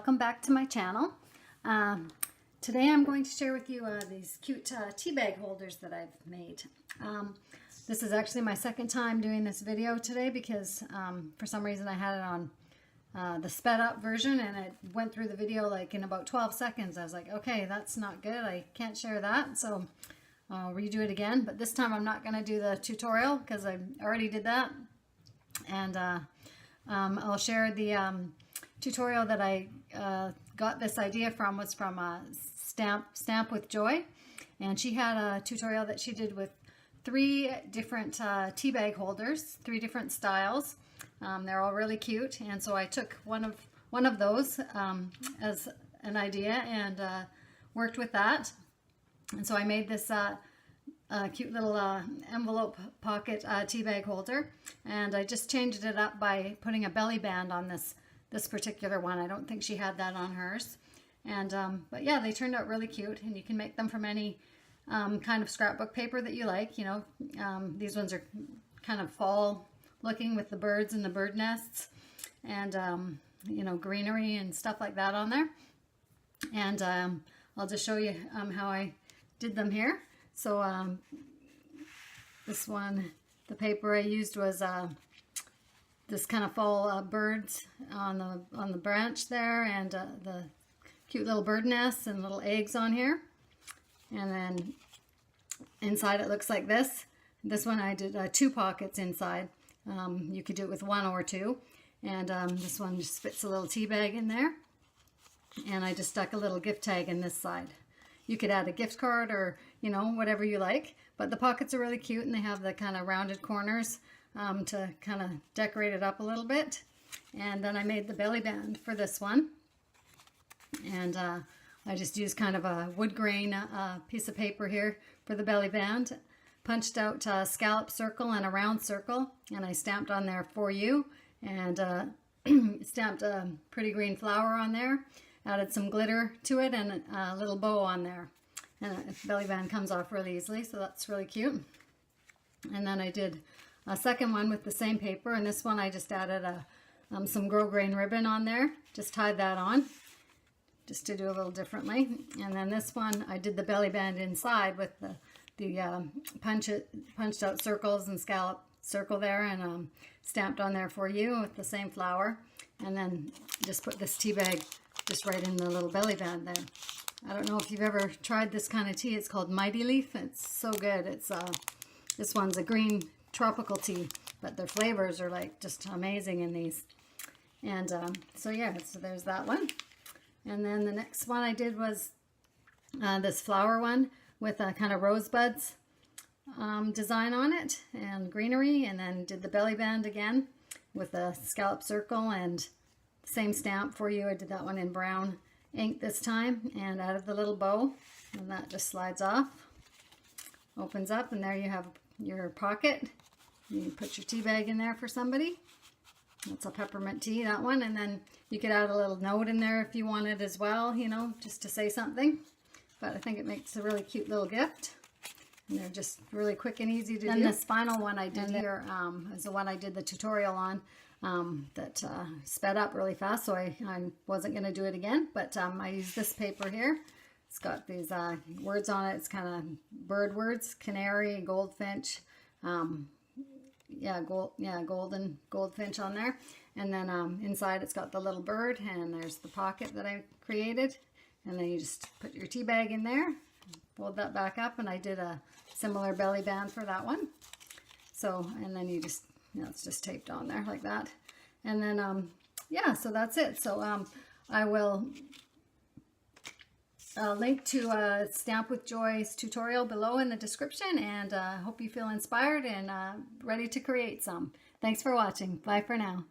welcome back to my channel. Today I'm going to share with you these cute tea bag holders that I've made. This is actually my second time doing this video today because for some reason I had it on the sped up version and it went through the video like in about 12 seconds. I was like, okay, that's not good. I can't share that. So I'll redo it again, but this time I'm not going to do the tutorial because I already did that. And I'll share the tutorial that I got this idea from was from Stamp with Joy, and she had a tutorial that she did with 3 different tea bag holders, 3 different styles. They're all really cute, and so I took one of those as an idea and worked with that. And so I made this cute little envelope pocket tea bag holder, and I just changed it up by putting a belly band on this particular one. I don't think she had that on hers. And but yeah, they turned out really cute, and you can make them from any kind of scrapbook paper that you like. You know, these ones are kind of fall looking with the birds and the bird nests and you know, greenery and stuff like that on there. And I'll just show you how I did them here. So this one, the paper I used was this kind of fall birds on the branch there, and the cute little bird nests and little eggs on here. And then inside it looks like this. This one I did 2 pockets inside. You could do it with 1 or 2. And this one just fits a little tea bag in there. And I just stuck a little gift tag in this side. You could add a gift card or, you know, whatever you like. But the pockets are really cute, and they have the kind of rounded corners to kind of decorate it up a little bit. And then I made the belly band for this one. And I just used kind of a wood grain piece of paper here for the belly band. Punched out a scallop circle and a round circle, and I stamped on there "For You," and stamped a pretty green flower on there. Added some glitter to it and a little bow on there. And the belly band comes off really easily, so that's really cute. And then I did a second one with the same paper, and this one I just added some grosgrain ribbon on there. Just tied that on, just to do a little differently. And then this one I did the belly band inside with the punched out circles and scallop circle there, and stamped on there "For You" with the same flower. And then just put this tea bag just right in the little belly band there. I don't know if you've ever tried this kind of tea. It's called Mighty Leaf. It's so good. It's this one's a green tropical tea, but their flavors are like just amazing in these. And so yeah, so there's that one. And then the next one I did was this flower one with a kind of rosebuds design on it and greenery, and then did the belly band again with a scallop circle and same stamp "For You." I did that one in brown ink this time, and added the little bow, and that just slides off, opens up, and there you have your pocket. You can put your tea bag in there for somebody. That's a peppermint tea, that one. And then you could add a little note in there if you wanted as well, you know, just to say something. But I think it makes a really cute little gift. And they're just really quick and easy to do. And this final one I did here is the one I did the tutorial on that sped up really fast, so I wasn't going to do it again. But I used this paper here. It's got these words on it. It's kind of bird words: canary, goldfinch, golden goldfinch on there. And then inside it's got the little bird, and there's the pocket that I created. And then you just put your tea bag in there, fold that back up, and I did a similar belly band for that one. So, and then you just, you know, it's just taped on there like that. And then, yeah, so that's it. So I will link to Stamp with Joy's tutorial below in the description, and hope you feel inspired and ready to create some. Thanks for watching. Bye for now.